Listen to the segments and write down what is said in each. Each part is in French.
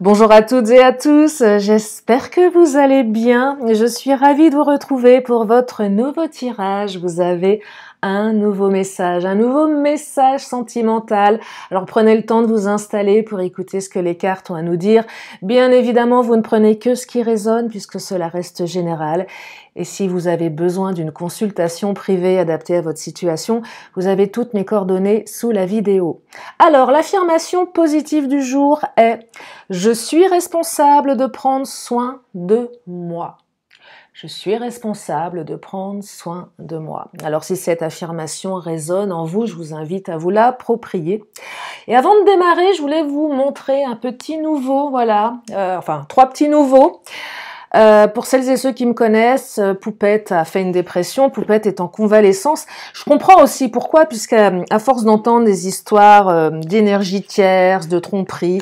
Bonjour à toutes et à tous, j'espère que vous allez bien. Je suis ravie de vous retrouver pour votre nouveau tirage. Vous avez un nouveau message sentimental. Alors prenez le temps de vous installer pour écouter ce que les cartes ont à nous dire. Bien évidemment, vous ne prenez que ce qui résonne puisque cela reste général. Et si vous avez besoin d'une consultation privée adaptée à votre situation, vous avez toutes mes coordonnées sous la vidéo. Alors, l'affirmation positive du jour est « Je suis responsable de prendre soin de moi ». Je suis responsable de prendre soin de moi. Alors, si cette affirmation résonne en vous, je vous invite à vous l'approprier. Et avant de démarrer, je voulais vous montrer un petit nouveau, voilà, trois petits nouveaux. Pour celles et ceux qui me connaissent, Poupette a fait une dépression, Poupette est en convalescence. Je comprends aussi pourquoi, puisqu'à force d'entendre des histoires d'énergie tierce, de tromperie,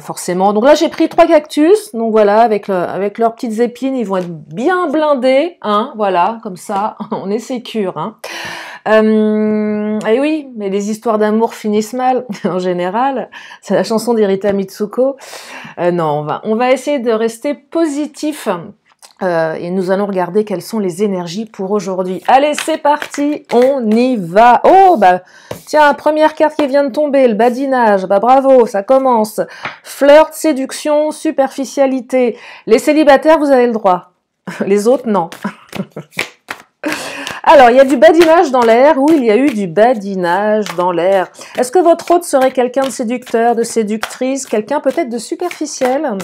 forcément. Donc là, j'ai pris 3 cactus, donc voilà, avec leurs petites épines, ils vont être bien blindés, hein, voilà, comme ça, on est sécure, hein. Et oui, mais les histoires d'amour finissent mal, en général. C'est la chanson d'Erita Mitsuko. Non, on va essayer de rester positif. Et nous allons regarder quelles sont les énergies pour aujourd'hui. Allez, c'est parti, on y va. Oh, bah, tiens, première carte qui vient de tomber, le badinage. Bah, bravo, ça commence. Flirt, séduction, superficialité. Les célibataires, vous avez le droit. Les autres, non. Alors, il y a du badinage dans l'air. Oui, il y a eu du badinage dans l'air. Est-ce que votre hôte serait quelqu'un de séducteur, de séductrice, quelqu'un peut-être de superficiel?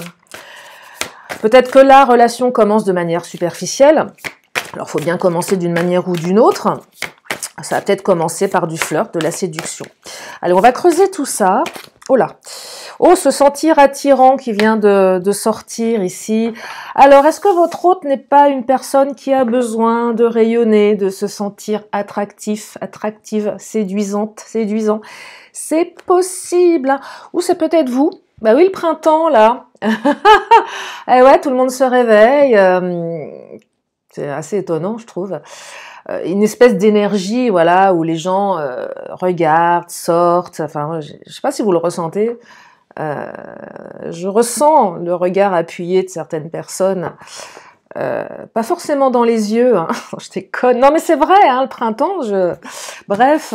Peut-être que la relation commence de manière superficielle. Alors, il faut bien commencer d'une manière ou d'une autre. Ça va peut-être commencer par du flirt, de la séduction. Allez, on va creuser tout ça. Oh là! Oh, se sentir attirant qui vient de sortir ici. Alors, est-ce que votre hôte n'est pas une personne qui a besoin de rayonner, de se sentir attractif, attractive, séduisante, séduisant? C'est possible, hein. Ou c'est peut-être vous. Bah oui, le printemps, là. Eh ouais, tout le monde se réveille. C'est assez étonnant, je trouve. Une espèce d'énergie, voilà, où les gens regardent, sortent. Enfin, je sais pas si vous le ressentez. Je ressens le regard appuyé de certaines personnes. Pas forcément dans les yeux, hein. Je déconne. Non, mais c'est vrai, hein, le printemps, bref.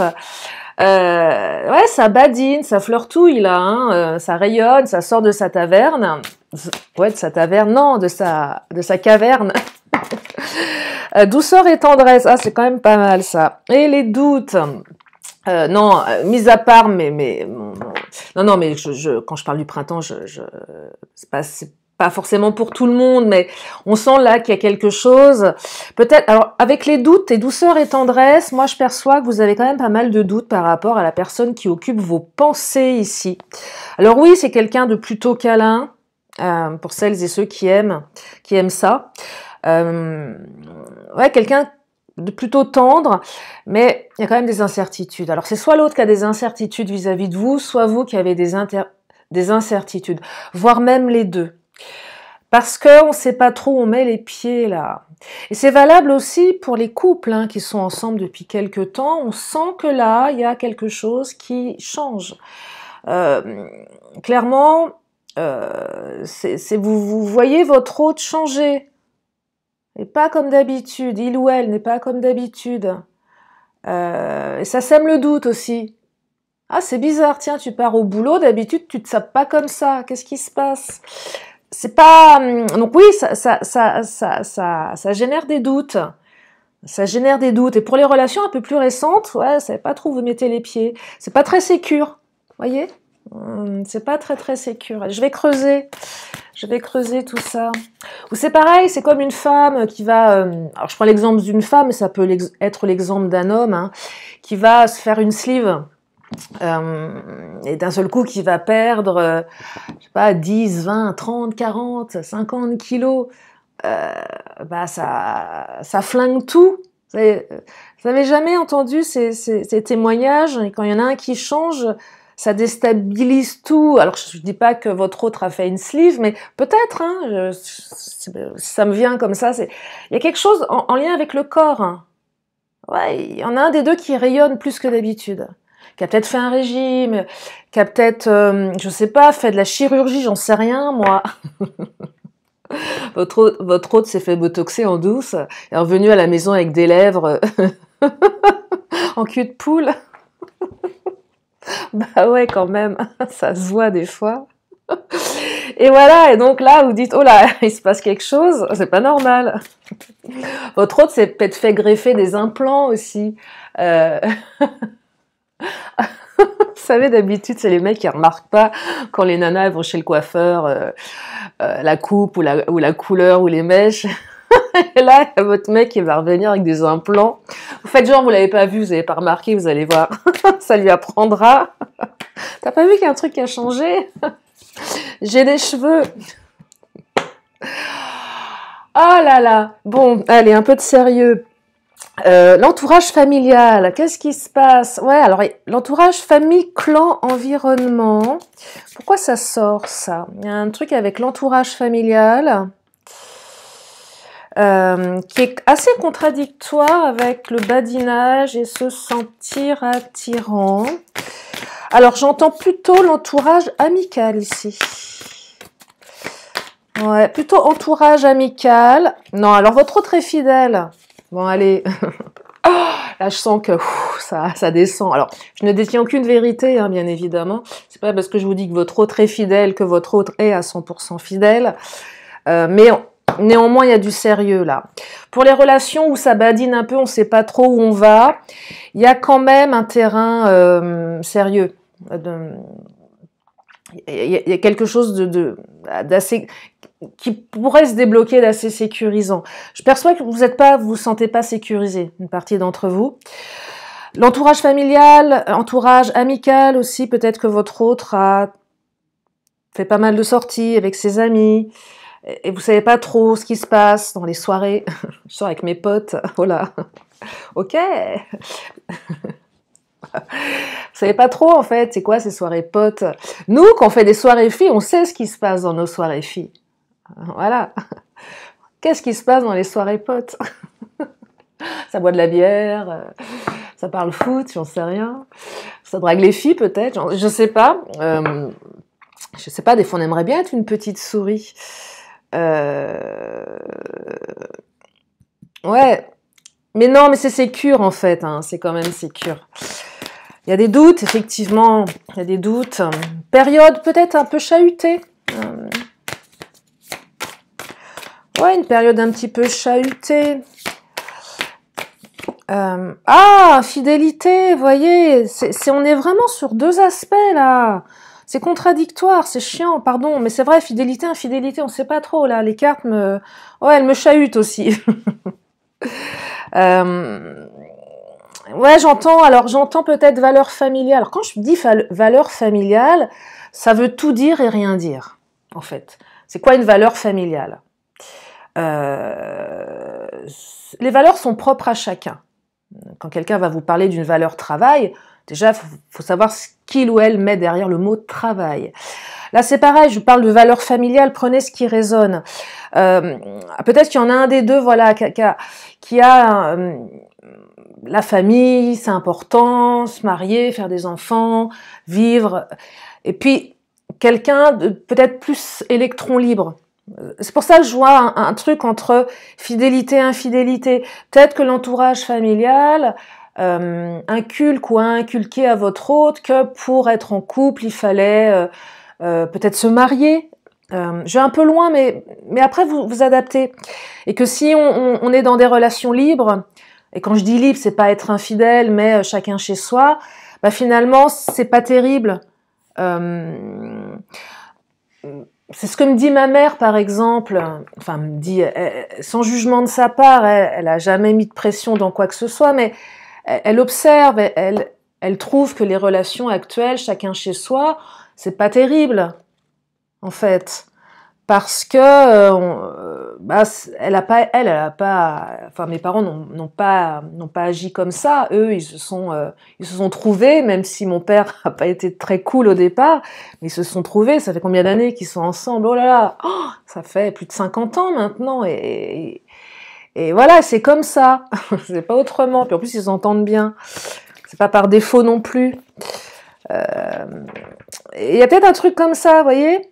Ouais, ça badine, ça flirtouille, là, hein. Ça rayonne, ça sort de sa taverne. Ouais, de sa taverne, non, de sa caverne. Douceur et tendresse, ah, c'est quand même pas mal, ça. Et les doutes... non, mis à part, non, mais quand je parle du printemps, c'est pas forcément pour tout le monde, mais on sent là qu'il y a quelque chose. Peut-être, alors avec les doutes et douceur et tendresse, moi je perçois que vous avez quand même pas mal de doutes par rapport à la personne qui occupe vos pensées ici. Alors oui, c'est quelqu'un de plutôt câlin, pour celles et ceux qui aiment ça. Ouais, quelqu'un de plutôt tendre, mais il y a quand même des incertitudes. Alors c'est soit l'autre qui a des incertitudes vis-à-vis de vous, soit vous qui avez des incertitudes, voire même les deux. Parce qu'on ne sait pas trop où on met les pieds là. Et c'est valable aussi pour les couples hein, qui sont ensemble depuis quelque temps. On sent que là, il y a quelque chose qui change. Clairement, vous voyez votre hôte changer. Et pas comme d'habitude, il ou elle n'est pas comme d'habitude. Et ça sème le doute aussi. Ah, c'est bizarre, tiens, tu pars au boulot, d'habitude tu te sapes pas comme ça, qu'est-ce qui se passe? C'est pas... Donc oui, ça génère des doutes. Ça génère des doutes. Et pour les relations un peu plus récentes, ouais, savez pas trop où vous mettez les pieds. C'est pas très sécure, voyez? C'est pas très sécure. Je vais creuser tout ça. Ou c'est pareil, c'est comme une femme qui va... alors je prends l'exemple d'une femme, mais ça peut être l'exemple d'un homme, hein, qui va se faire une sleeve, et d'un seul coup qui va perdre, je sais pas, 10, 20, 30, 40, 50 kilos. Bah ça flingue tout. Vous n'avez jamais entendu ces témoignages, et quand il y en a un qui change... ça déstabilise tout. Alors, je ne dis pas que votre autre a fait une sleeve, mais peut-être, hein, ça me vient comme ça. Il y a quelque chose en lien avec le corps. Hein. Ouais, il y en a un des deux qui rayonne plus que d'habitude. qui a peut-être fait un régime, qui a peut-être, je sais pas, fait de la chirurgie, j'en sais rien, moi. Votre hôte s'est fait botoxer en douce, est revenu à la maison avec des lèvres en cul de poule. Bah ouais, quand même, ça se voit des fois. Et voilà, et donc là, vous dites, oh là, il se passe quelque chose, c'est pas normal. Votre hôte s'est peut-être fait greffer des implants aussi. Vous savez, d'habitude, c'est les mecs qui remarquent pas quand les nanas vont chez le coiffeur, la coupe ou la couleur ou les mèches. Et là, votre mec, il va revenir avec des implants. Vous faites genre, vous l'avez pas vu, vous n'avez pas remarqué, vous allez voir. Ça lui apprendra. T'as pas vu qu'il y a un truc qui a changé? J'ai des cheveux. Oh là là. Bon, allez, un peu de sérieux. L'entourage familial, qu'est-ce qui se passe? Ouais, alors l'entourage famille, clan, environnement. Pourquoi ça sort ça? Il y a un truc avec l'entourage familial qui est assez contradictoire avec le badinage et se sentir attirant. Alors j'entends plutôt l'entourage amical ici. Ouais, plutôt entourage amical. Non, alors votre autre est fidèle. Bon, allez. Là, je sens que ça descend. Alors, je ne détiens aucune vérité, hein, bien évidemment. C'est pas parce que je vous dis que votre autre est fidèle que votre autre est à 100% fidèle. Mais néanmoins, il y a du sérieux là. Pour les relations où ça badine un peu, on ne sait pas trop où on va, il y a quand même un terrain sérieux. Il y a quelque chose d'assez qui pourrait se débloquer d'assez sécurisant. Je perçois que vous sentez pas sécurisé, une partie d'entre vous. L'entourage familial, entourage amical aussi, peut-être que votre autre a fait pas mal de sorties avec ses amis, et vous savez pas trop ce qui se passe dans les soirées. Je sors avec mes potes, voilà. Ok. Vous savez pas trop, en fait, c'est quoi ces soirées potes? Nous, quand on fait des soirées filles, on sait ce qui se passe dans nos soirées filles. Voilà. Qu'est-ce qui se passe dans les soirées potes? Ça boit de la bière, ça parle foot, j'en sais rien. Ça drague les filles peut-être, je sais pas. Je sais pas, des fois on aimerait bien être une petite souris. Ouais. Mais non, mais c'est sécure en fait, hein. C'est quand même sécure. Il y a des doutes, effectivement, il y a des doutes. Période peut-être un peu chahutée. Ouais, une période un petit peu chahutée. Fidélité, vous voyez, on est vraiment sur deux aspects là. C'est contradictoire, c'est chiant, pardon, mais c'est vrai, fidélité, infidélité, on sait pas trop là. Les cartes ouais, elles me chahutent aussi. Ouais, j'entends peut-être valeur familiale. Alors quand je dis valeur familiale, ça veut tout dire et rien dire, en fait. C'est quoi une valeur familiale? Les valeurs sont propres à chacun. Quand quelqu'un va vous parler d'une valeur travail, déjà, faut savoir ce qu'il ou elle met derrière le mot travail. Là, c'est pareil, je parle de valeur familiale, prenez ce qui résonne. Peut-être qu'il y en a un des deux, voilà, qui a la famille, c'est important, se marier, faire des enfants, vivre. Et puis, quelqu'un de peut-être plus électron libre. C'est pour ça que je vois un truc entre fidélité et infidélité. Peut-être que l'entourage familial inculque ou a inculqué à votre hôte que pour être en couple, il fallait peut-être se marier. Je vais un peu loin, mais après vous adaptez. Et que si on est dans des relations libres, et quand je dis libre, c'est pas être infidèle, mais chacun chez soi, bah finalement, c'est pas terrible. C'est ce que me dit ma mère, par exemple. Enfin, me dit, sans jugement de sa part, elle a jamais mis de pression dans quoi que ce soit, mais elle observe, elle trouve que les relations actuelles, chacun chez soi, c'est pas terrible, en fait. Parce que elle a pas, enfin mes parents n'ont pas agi comme ça. Eux, ils se sont trouvés, même si mon père n'a pas été très cool au départ, mais ils se sont trouvés. Ça fait combien d'années qu'ils sont ensemble? Oh là là, ça fait plus de 50 ans maintenant, et voilà, c'est comme ça, c'est pas autrement. Puis en plus, ils s'entendent bien. c'est pas par défaut non plus. Il y a peut-être un truc comme ça, vous voyez.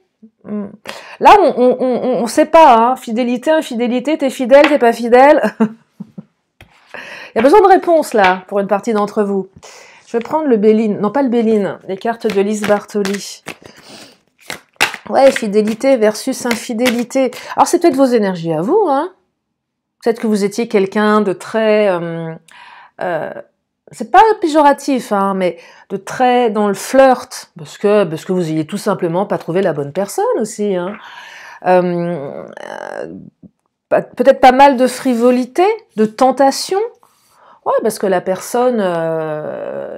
Là, on sait pas, hein. Fidélité, infidélité, t'es fidèle, t'es pas fidèle. Il y a besoin de réponses, là, pour une partie d'entre vous. Je vais prendre le Béline, non pas le Béline, les cartes de Lise Bartoli. Ouais, fidélité versus infidélité. Alors, c'est peut-être vos énergies à vous, hein. Peut-être que vous étiez quelqu'un de très... c'est pas péjoratif, hein, mais de très dans le flirt, parce que vous ayez tout simplement pas trouvé la bonne personne aussi, hein. Peut-être pas mal de frivolité, de tentation. Ouais, parce que la personne,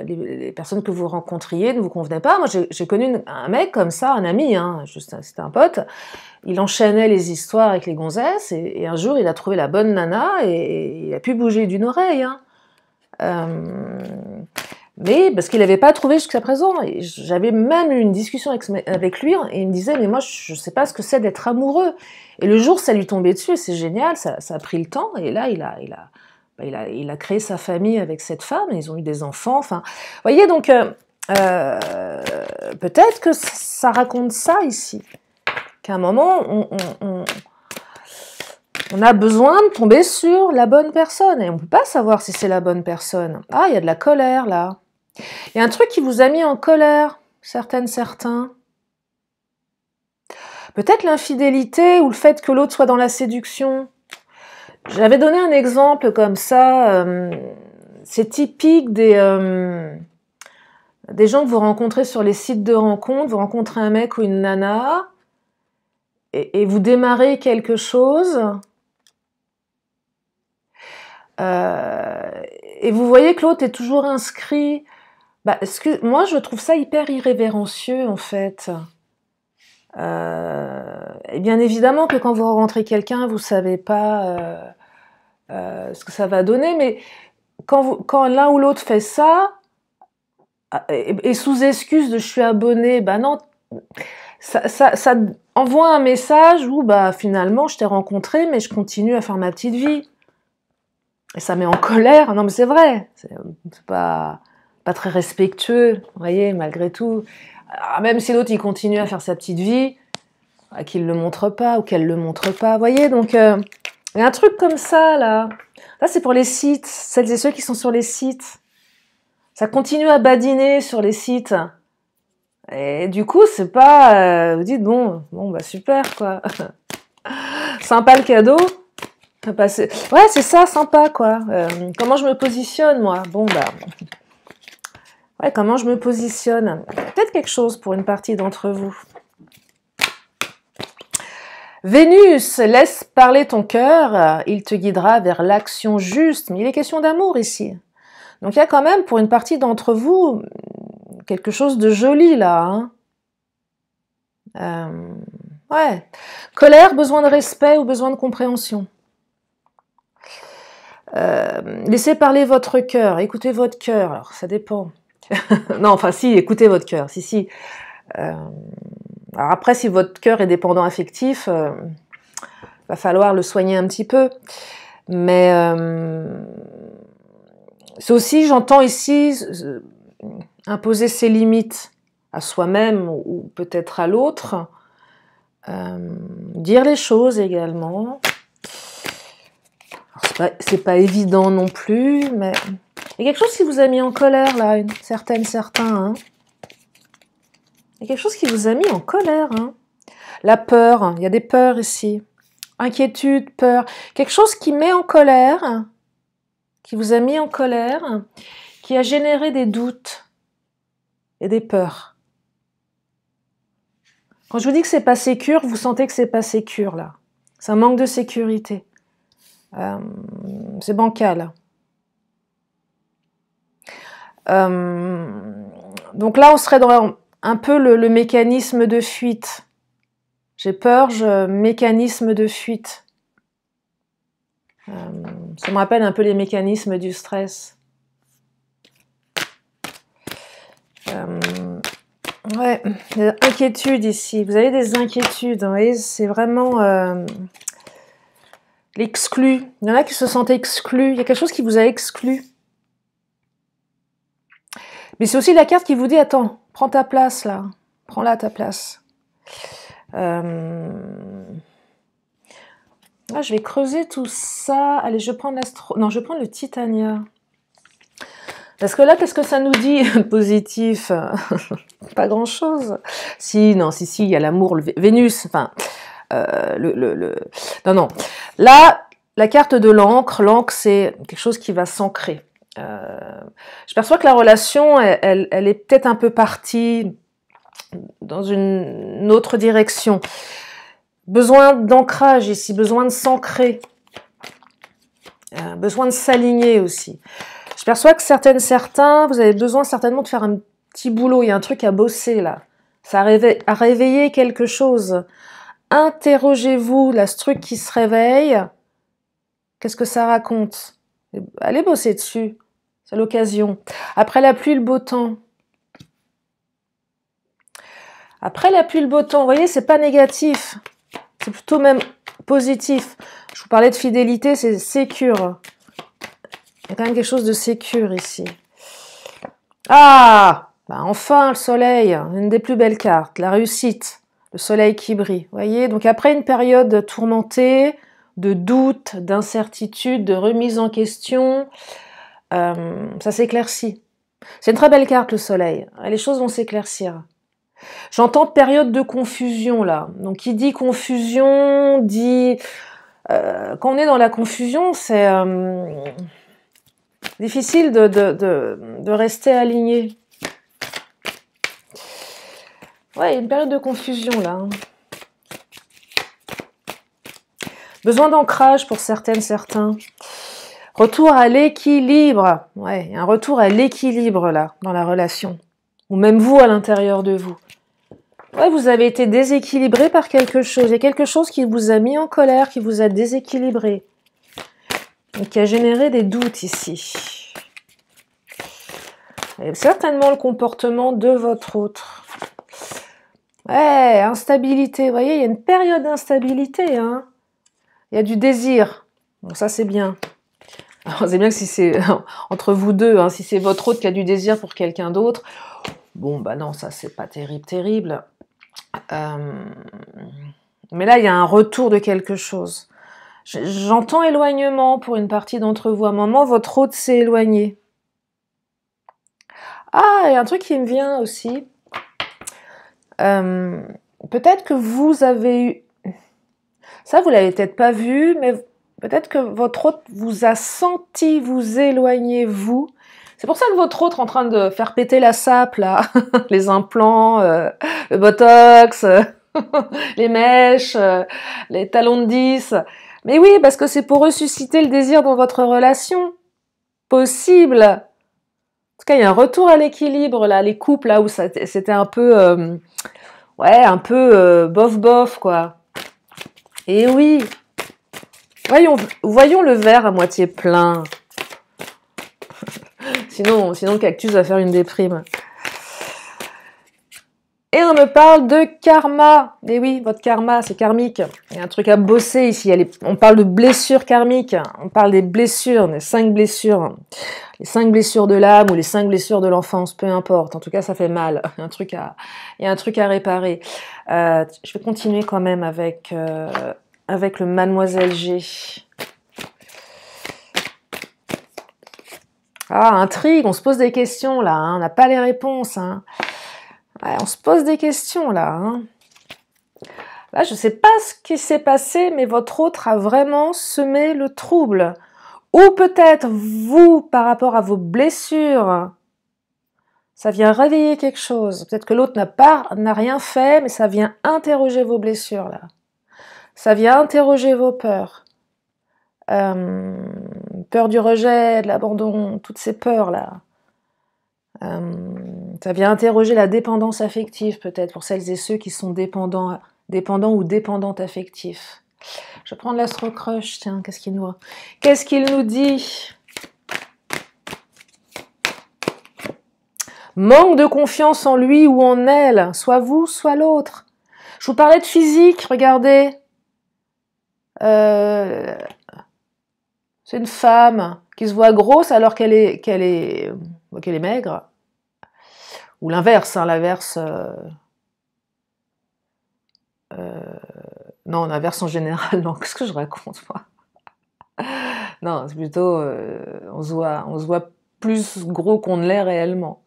les personnes que vous rencontriez ne vous convenaient pas. Moi, j'ai connu un mec comme ça, un ami, hein, c'était un pote. Il enchaînait les histoires avec les gonzesses et un jour, il a trouvé la bonne nana et il a pu bouger d'une oreille, hein. Mais parce qu'il n'avait pas trouvé jusqu'à présent. J'avais même eu une discussion avec lui et il me disait, mais moi, je ne sais pas ce que c'est d'être amoureux. Et le jour, ça lui tombait dessus, c'est génial, ça a pris le temps. Et là, il a créé sa famille avec cette femme, et ils ont eu des enfants. Enfin, vous voyez, donc, peut-être que ça raconte ça ici. Qu'à un moment, on a besoin de tomber sur la bonne personne. Et on ne peut pas savoir si c'est la bonne personne. Ah, il y a de la colère, là. Il y a un truc qui vous a mis en colère, certains. Peut-être l'infidélité ou le fait que l'autre soit dans la séduction. J'avais donné un exemple comme ça. C'est typique des gens que vous rencontrez sur les sites de rencontres. Vous rencontrez un mec ou une nana et vous démarrez quelque chose. Et vous voyez que l'autre est toujours inscrit. Moi, je trouve ça hyper irrévérencieux, en fait. Et bien évidemment que quand vous rencontrez quelqu'un, vous savez pas ce que ça va donner, mais quand l'un ou l'autre fait ça, et sous excuse de je suis abonné, non, ça envoie un message où finalement je t'ai rencontré, mais je continue à faire ma petite vie. Et ça met en colère. Non, mais c'est vrai, c'est pas très respectueux, vous voyez, malgré tout. Alors, même si l'autre il continue à faire sa petite vie, qu'il le montre pas ou qu'elle le montre pas, vous voyez, donc il y a un truc comme ça là. Là, c'est pour les sites, celles et ceux qui sont sur les sites. Ça continue à badiner sur les sites. Et du coup, c'est pas... vous dites, bon, super, quoi. Sympa le cadeau. Ouais, c'est ça, sympa, quoi. Comment je me positionne, moi? Ouais, comment je me positionne? Peut-être quelque chose pour une partie d'entre vous. Vénus, laisse parler ton cœur, il te guidera vers l'action juste. Mais il est question d'amour ici. Donc il y a quand même, pour une partie d'entre vous, quelque chose de joli là. Hein. Ouais. Colère, besoin de respect ou besoin de compréhension. Laissez parler votre cœur, écoutez votre cœur. Alors ça dépend. Non, enfin si, écoutez votre cœur. Si. Alors après, si votre cœur est dépendant affectif, va falloir le soigner un petit peu. Mais c'est aussi, j'entends ici, imposer ses limites à soi-même ou peut-être à l'autre. Dire les choses également. C'est pas évident non plus, mais il y a quelque chose qui vous a mis en colère là, certains. Hein. Il y a quelque chose qui vous a mis en colère. Hein. La peur, il y a des peurs ici. Inquiétude, peur. Quelque chose qui met en colère, qui vous a mis en colère, qui a généré des doutes et des peurs. Quand je vous dis que c'est pas sécure, vous sentez que c'est pas sécure là. C'est un manque de sécurité. C'est bancal. Donc là, on serait dans un peu le mécanisme de fuite. J'ai peur, mécanisme de fuite. Ça me rappelle un peu les mécanismes du stress. Ouais, inquiétude ici. Vous avez des inquiétudes, vous voyez, c'est vraiment l'exclu. Il y en a qui se sentent exclus. Il y a quelque chose qui vous a exclu. Mais c'est aussi la carte qui vous dit, attends, prends ta place là, prends-la ta place. Ah, je vais creuser tout ça. Allez, je vais prendre l'astro... Non, je vais prendre le Titania. Parce que là, qu'est-ce que ça nous dit positif? Pas grand-chose. Si, non, si, il y a l'amour, le Vénus, enfin... Non, non. Là, la carte de l'encre, c'est quelque chose qui va s'ancrer. Je perçois que la relation, elle est peut-être un peu partie dans une autre direction. Besoin d'ancrage ici, besoin de s'ancrer, besoin de s'aligner aussi. Je perçois que certains, vous avez besoin certainement de faire un petit boulot, il y a un truc à bosser là. Ça a réveillé quelque chose. Interrogez-vous, là, ce truc qui se réveille, qu'est-ce que ça raconte? Allez bosser dessus, c'est l'occasion. Après la pluie, le beau temps. Après la pluie, le beau temps, vous voyez, c'est pas négatif, c'est plutôt même positif. Je vous parlais de fidélité, c'est sécure. Il y a quand même quelque chose de sécure ici. Ah, bah enfin le soleil, une des plus belles cartes, la réussite. Le soleil qui brille, vous voyez. Donc après une période tourmentée, de doute, d'incertitude, de remise en question, ça s'éclaircit. C'est une très belle carte, le soleil. Les choses vont s'éclaircir. J'entends période de confusion, là. Donc qui dit confusion, dit... quand on est dans la confusion, c'est difficile de rester aligné. Ouais, il y a une période de confusion là. Besoin d'ancrage pour certaines, certains. Retour à l'équilibre. Ouais, il y a un retour à l'équilibre là, dans la relation. Ou même vous à l'intérieur de vous. Ouais, vous avez été déséquilibré par quelque chose. Il y a quelque chose qui vous a mis en colère, qui vous a déséquilibré. Et qui a généré des doutes ici. Et certainement le comportement de votre autre. Ouais, instabilité. Vous voyez, il y a une période d'instabilité. Hein. Il y a du désir. Donc ça, c'est bien. Alors, c'est bien que si c'est entre vous deux, hein, si c'est votre autre qui a du désir pour quelqu'un d'autre, bon, bah non, ça, c'est pas terrible. Mais là, il y a un retour de quelque chose. J'entends éloignement pour une partie d'entre vous. À un moment, votre autre s'est éloigné. Ah, il y a un truc qui me vient aussi. Peut-être que vous avez eu... Ça, vous l'avez peut-être pas vu, mais peut-être que votre autre vous a senti vous éloigner, vous. C'est pour ça que votre autre est en train de faire péter la sape, là. Les implants, le botox, les mèches, les talons de 10. Mais oui, parce que c'est pour ressusciter le désir dans votre relation. Possible. En tout cas, il y a un retour à l'équilibre, là. Les couples, là, où c'était un peu... ouais, un peu bof, quoi. Et oui. Voyons le verre à moitié plein. Sinon, le cactus va faire une déprime. Et on me parle de karma. Et oui, votre karma, c'est karmique. Il y a un truc à bosser ici. On parle de blessures karmiques. On parle des blessures, des 5 blessures. Les 5 blessures de l'âme ou les 5 blessures de l'enfance, peu importe. En tout cas, ça fait mal. Il y a un truc à réparer. Je vais continuer quand même avec le Mademoiselle G. Ah, intrigue, on se pose des questions là, hein, on n'a pas les réponses. Hein. Ouais, on se pose des questions là. Hein. Là, je ne sais pas ce qui s'est passé, mais votre autre a vraiment semé le trouble. Ou peut-être vous, par rapport à vos blessures, ça vient réveiller quelque chose. Peut-être que l'autre n'a rien fait, mais ça vient interroger vos blessures là. Ça vient interroger vos peurs. Peur du rejet, de l'abandon, toutes ces peurs-là. Ça vient interroger la dépendance affective, peut-être, pour celles et ceux qui sont dépendants ou dépendantes affectifs. Je vais prendre l'astro-crush, tiens, qu'est-ce qu'il nous dit? Manque de confiance en lui ou en elle, soit vous, soit l'autre. Je vous parlais de physique, regardez. C'est une femme qui se voit grosse alors qu'elle est maigre. ou l'inverse, hein, l'inverse... non, l'inverse en général, non, qu'est-ce que je raconte, moi? Non, c'est plutôt... on se voit plus gros qu'on ne l'est réellement.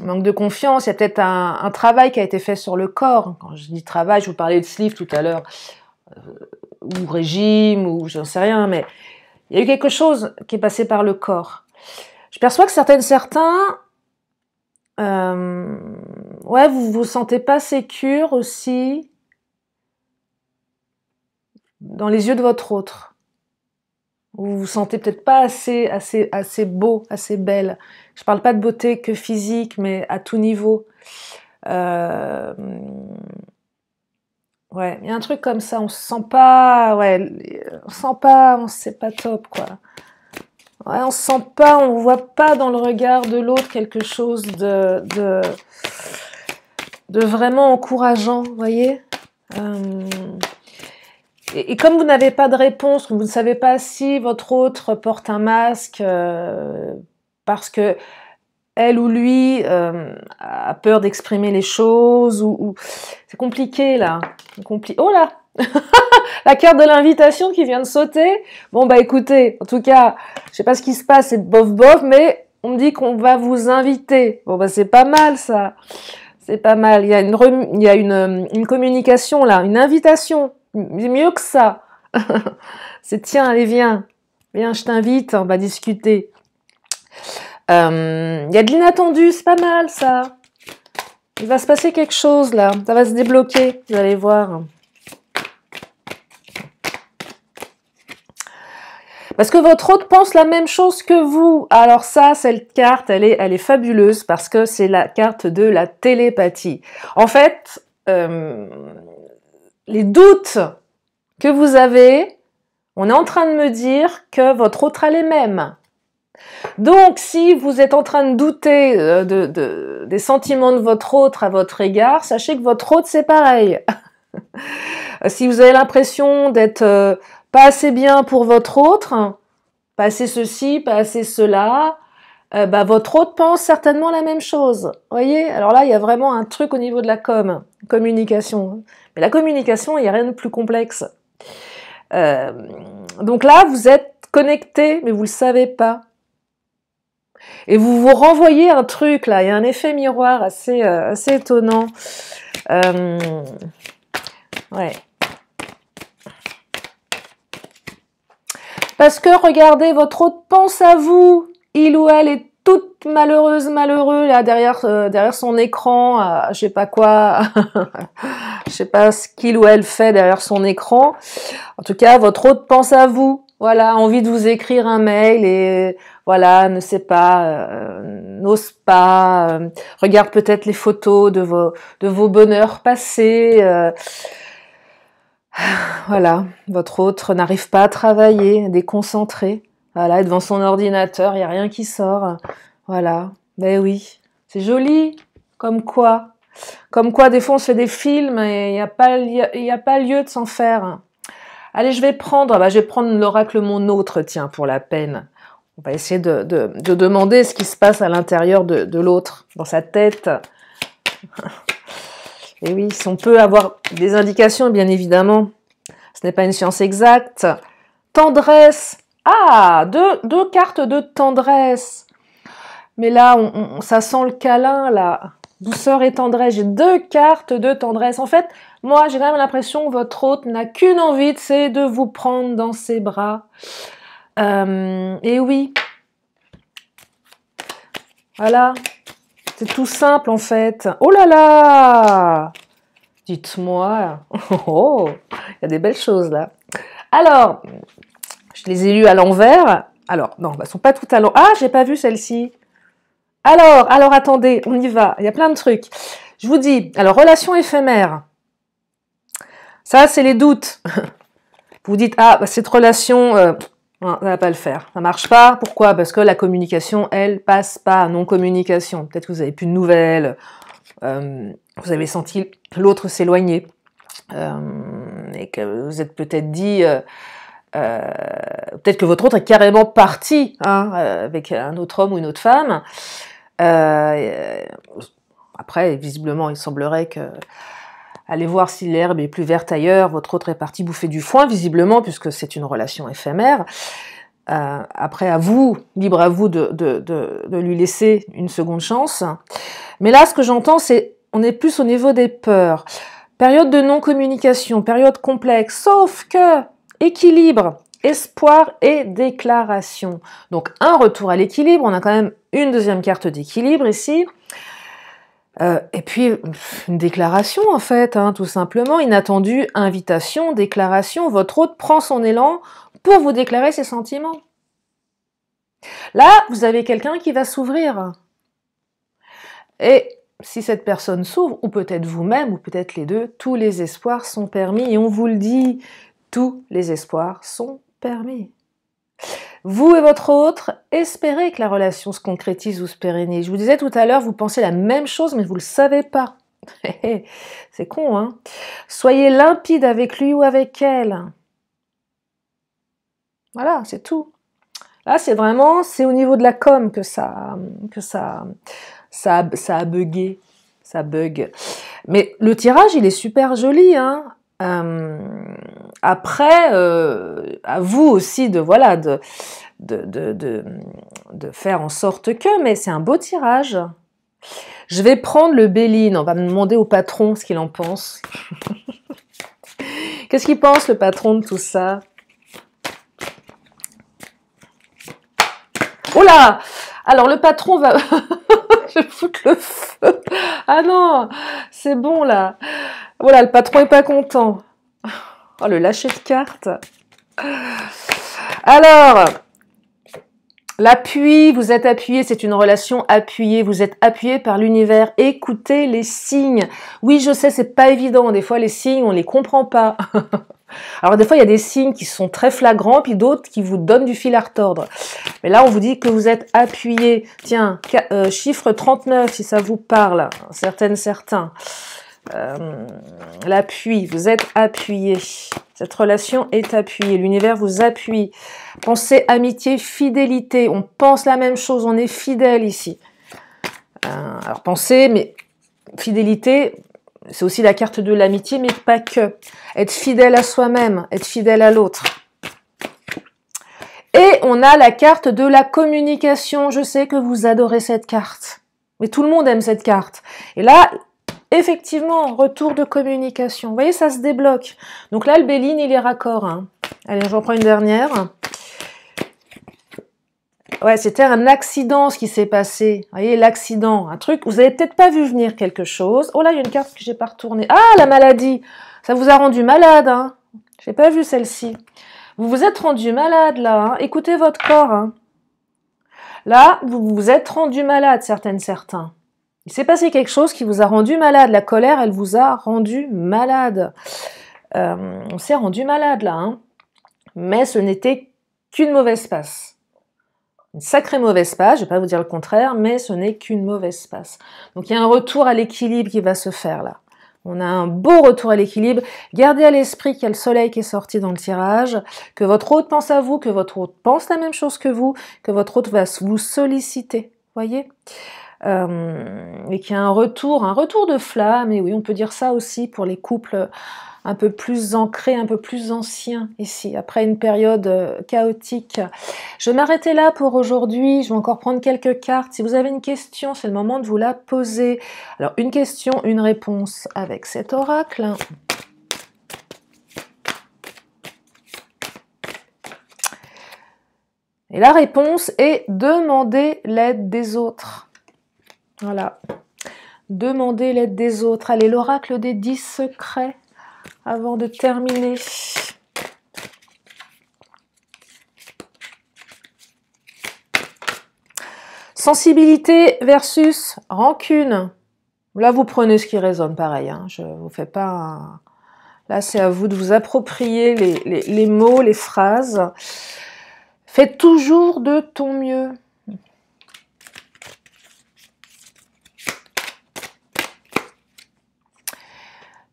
Manque de confiance, il y a peut-être un travail qui a été fait sur le corps. Quand je dis travail, je vous parlais de sleeve tout à l'heure, ou régime, ou j'en sais rien, mais il y a eu quelque chose qui est passé par le corps. Je perçois que certains, ouais, vous vous sentez pas sécure aussi dans les yeux de votre autre. Vous vous sentez peut-être pas assez beau, assez belle. Je parle pas de beauté que physique, mais à tout niveau. Ouais, il y a un truc comme ça, on se sent pas, ouais, c'est pas top, quoi. Ouais, on se sent pas, on voit pas dans le regard de l'autre quelque chose de vraiment encourageant, vous voyez. Et comme vous n'avez pas de réponse, vous ne savez pas si votre autre porte un masque parce que elle ou lui a peur d'exprimer les choses, ou... c'est compliqué là. Oh là la carte de l'invitation qui vient de sauter. Bon bah écoutez, en tout cas, je sais pas ce qui se passe, c'est bof bof, mais on me dit qu'on va vous inviter. Bon bah c'est pas mal ça. C'est pas mal. Il y a une communication là, une invitation. Mieux que ça. C'est tiens, allez viens, je t'invite, on va discuter. Il y a de l'inattendu, c'est pas mal ça. Il va se passer quelque chose là, ça va se débloquer, vous allez voir. Parce que votre hôte pense la même chose que vous. Alors ça, cette carte, elle est fabuleuse parce que c'est la carte de la télépathie. En fait, les doutes que vous avez, on est en train de me dire que votre autre a les mêmes. Donc, si vous êtes en train de douter des sentiments de votre autre à votre égard, sachez que votre autre, c'est pareil. Si vous avez l'impression d'être pas assez bien pour votre autre, pas assez ceci, pas assez cela, bah, votre autre pense certainement la même chose. Voyez? Alors là, il y a vraiment un truc au niveau de la communication. Mais la communication, il n'y a rien de plus complexe. Donc là, vous êtes connecté, mais vous le savez pas. Et vous vous renvoyez un truc là, il y a un effet miroir assez étonnant. Ouais. Parce que regardez, votre autre pense à vous. Il ou elle est toute malheureuse, malheureux là derrière son écran, je sais pas quoi, je sais pas ce qu'il ou elle fait derrière son écran. En tout cas, votre autre pense à vous. Voilà, envie de vous écrire un mail et voilà, ne sait pas, n'ose pas, regarde peut-être les photos de vos bonheurs passés. Voilà, votre autre n'arrive pas à travailler, déconcentré. Voilà, devant son ordinateur, il n'y a rien qui sort. Voilà, ben oui, c'est joli, comme quoi. Comme quoi, des fois, on se fait des films et il n'y a pas lieu de s'en faire. Allez, je vais prendre l'oracle Mon Autre, tiens, pour la peine. On va essayer de demander ce qui se passe à l'intérieur de l'autre, dans sa tête. Et oui, si on peut avoir des indications, bien évidemment, ce n'est pas une science exacte. Tendresse. Ah, deux cartes de tendresse. Mais là, ça sent le câlin, là. Douceur et tendresse. J'ai 2 cartes de tendresse. En fait, moi, j'ai quand même l'impression que votre hôte n'a qu'une envie, c'est de vous prendre dans ses bras. Et oui. Voilà. C'est tout simple, en fait. Oh là là! Dites-moi. Oh, il y a des belles choses, là. Alors, je les ai lues à l'envers. Alors, non, elles sont pas toutes à l'envers. Ah, j'ai pas vu celle-ci. Alors, attendez, on y va. Il y a plein de trucs. Je vous dis, alors, relation éphémère. Ça, c'est les doutes. Vous dites, ah, bah, cette relation, ça va pas le faire. Ça marche pas. Pourquoi? Parce que la communication, elle, passe pas. Non-communication. Peut-être que vous avez plus de nouvelles. Vous avez senti l'autre s'éloigner. Et que vous êtes peut-être dit... peut-être que votre autre est carrément parti avec un autre homme ou une autre femme. Après, visiblement, il semblerait que... Allez voir si l'herbe est plus verte ailleurs, votre autre est parti bouffer du foin, visiblement, puisque c'est une relation éphémère. Après, à vous, libre à vous de lui laisser une seconde chance. Mais là, ce que j'entends, c'est on est plus au niveau des peurs. Période de non-communication, période complexe, sauf que équilibre, espoir et déclaration. Donc, un retour à l'équilibre, on a quand même une deuxième carte d'équilibre ici. Et puis, une déclaration, en fait, hein, tout simplement, inattendue, invitation, déclaration. Votre hôte prend son élan pour vous déclarer ses sentiments. Là, vous avez quelqu'un qui va s'ouvrir. Et si cette personne s'ouvre, ou peut-être vous-même, ou peut-être les deux, tous les espoirs sont permis. Et on vous le dit, tous les espoirs sont permis. Vous et votre autre, espérez que la relation se concrétise ou se pérennise. Je vous disais tout à l'heure, vous pensez la même chose, mais vous ne le savez pas. C'est con, hein? Soyez limpide avec lui ou avec elle. Voilà, c'est tout. Là, c'est vraiment, c'est au niveau de la com que ça a bugué. Ça bug. Mais le tirage, il est super joli, hein. Après, à vous aussi de faire en sorte que, mais c'est un beau tirage. Je vais prendre le Béline, on va me demander au patron ce qu'il en pense. Qu'est-ce qu'il pense, le patron, de tout ça? Oh là! Alors, le patron va... Je vais foutre le feu. Ah non, c'est bon, là. Voilà, le patron est pas content. Oh, le lâcher de cartes. Alors, l'appui, vous êtes appuyé, c'est une relation appuyée, vous êtes appuyé par l'univers. Écoutez les signes. Oui, je sais, c'est pas évident. Des fois, les signes, on les comprend pas. Alors, des fois, il y a des signes qui sont très flagrants, puis d'autres qui vous donnent du fil à retordre. Mais là, on vous dit que vous êtes appuyé. Tiens, chiffre 39, si ça vous parle, certains. L'appui, vous êtes appuyé. Cette relation est appuyée. L'univers vous appuie. Pensez amitié, fidélité. On pense la même chose, on est fidèle ici. Alors, pensez, mais fidélité... C'est aussi la carte de l'amitié, mais pas que. Être fidèle à soi-même, être fidèle à l'autre. Et on a la carte de la communication. Je sais que vous adorez cette carte. Mais tout le monde aime cette carte. Et là, effectivement, retour de communication. Vous voyez, ça se débloque. Donc là, le Béline, il est raccord. Hein. Allez, j'en prends une dernière. Ouais, c'était un accident ce qui s'est passé. Vous voyez, l'accident, un truc, vous avez peut-être pas vu venir quelque chose. Oh là, il y a une carte que j'ai pas retournée. Ah, la maladie. Ça vous a rendu malade, hein. J'ai pas vu celle-ci. Vous vous êtes rendu malade, là. Hein. Écoutez votre corps. Hein. Là, vous vous êtes rendu malade, certains. Il s'est passé quelque chose qui vous a rendu malade. La colère, elle vous a rendu malade. On s'est rendu malade, là. Hein. Mais ce n'était qu'une mauvaise passe. Une sacrée mauvaise passe, je ne vais pas vous dire le contraire, mais ce n'est qu'une mauvaise passe. Donc il y a un retour à l'équilibre qui va se faire là. On a un beau retour à l'équilibre. Gardez à l'esprit qu'il y a le soleil qui est sorti dans le tirage, que votre hôte pense à vous, que votre hôte pense la même chose que vous, que votre hôte va vous solliciter, voyez, et qu'il y a un retour de flamme, et oui, on peut dire ça aussi pour les couples un peu plus ancrés, un peu plus anciens ici, après une période chaotique. Je vais m'arrêter là pour aujourd'hui, je vais encore prendre quelques cartes. Si vous avez une question, c'est le moment de vous la poser. Alors, une question, une réponse avec cet oracle. Et la réponse est demander l'aide des autres. Voilà. Demander l'aide des autres. Allez, l'oracle des 10 secrets. Avant de terminer, sensibilité versus rancune. Là, vous prenez ce qui résonne, pareil. Hein. Je vous fais pas un... Là, c'est à vous de vous approprier les mots, les phrases. Faites toujours de ton mieux.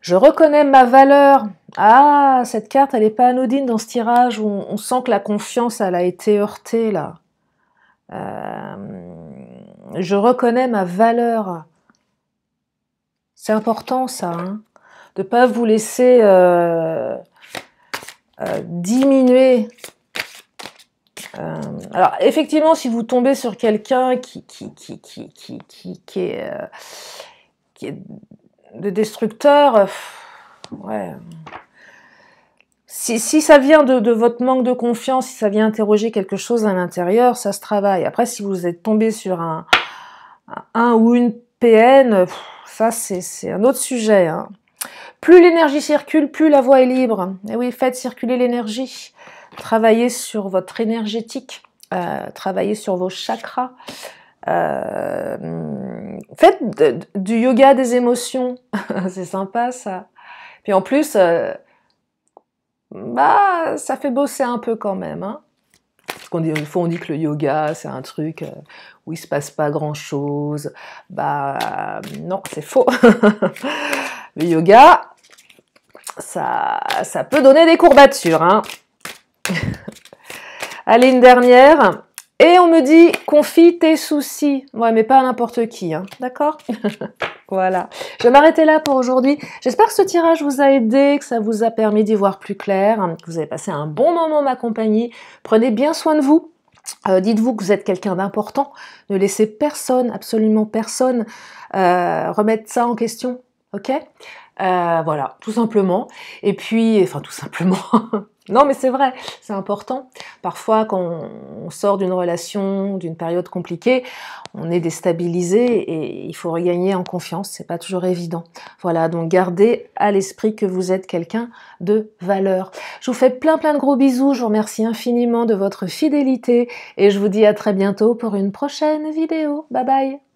Je reconnais ma valeur. Ah, cette carte, elle n'est pas anodine dans ce tirage où on sent que la confiance, elle a été heurtée, là. je reconnais ma valeur. C'est important ça, hein, de ne pas vous laisser diminuer. Alors effectivement, si vous tombez sur quelqu'un qui est de destructeur, ouais. Si ça vient de votre manque de confiance, si ça vient interroger quelque chose à l'intérieur, ça se travaille. Après, si vous êtes tombé sur un ou une PN, ça c'est un autre sujet, hein. Plus l'énergie circule, plus la voie est libre. Et oui, faites circuler l'énergie. Travaillez sur votre énergétique. Travaillez sur vos chakras. Faites du yoga des émotions. C'est sympa, ça. Puis en plus, ça fait bosser un peu quand même, hein. Une fois on dit que le yoga, c'est un truc où il se passe pas grand-chose. Non, c'est faux. Le yoga, ça peut donner des courbatures, hein. Allez, une dernière. Et on me dit, confie tes soucis. Ouais, mais pas à n'importe qui, hein. D'accord? Voilà. Je vais m'arrêter là pour aujourd'hui. J'espère que ce tirage vous a aidé, que ça vous a permis d'y voir plus clair, que vous avez passé un bon moment ma compagnie. Prenez bien soin de vous. Dites-vous que vous êtes quelqu'un d'important. Ne laissez personne, absolument personne, remettre ça en question. Ok? Voilà, tout simplement. Et puis, enfin tout simplement, non mais c'est vrai, c'est important. Parfois quand on sort d'une relation, d'une période compliquée, on est déstabilisé et il faut regagner en confiance, c'est pas toujours évident. Voilà, donc gardez à l'esprit que vous êtes quelqu'un de valeur. Je vous fais plein de gros bisous, je vous remercie infiniment de votre fidélité et je vous dis à très bientôt pour une prochaine vidéo. Bye bye!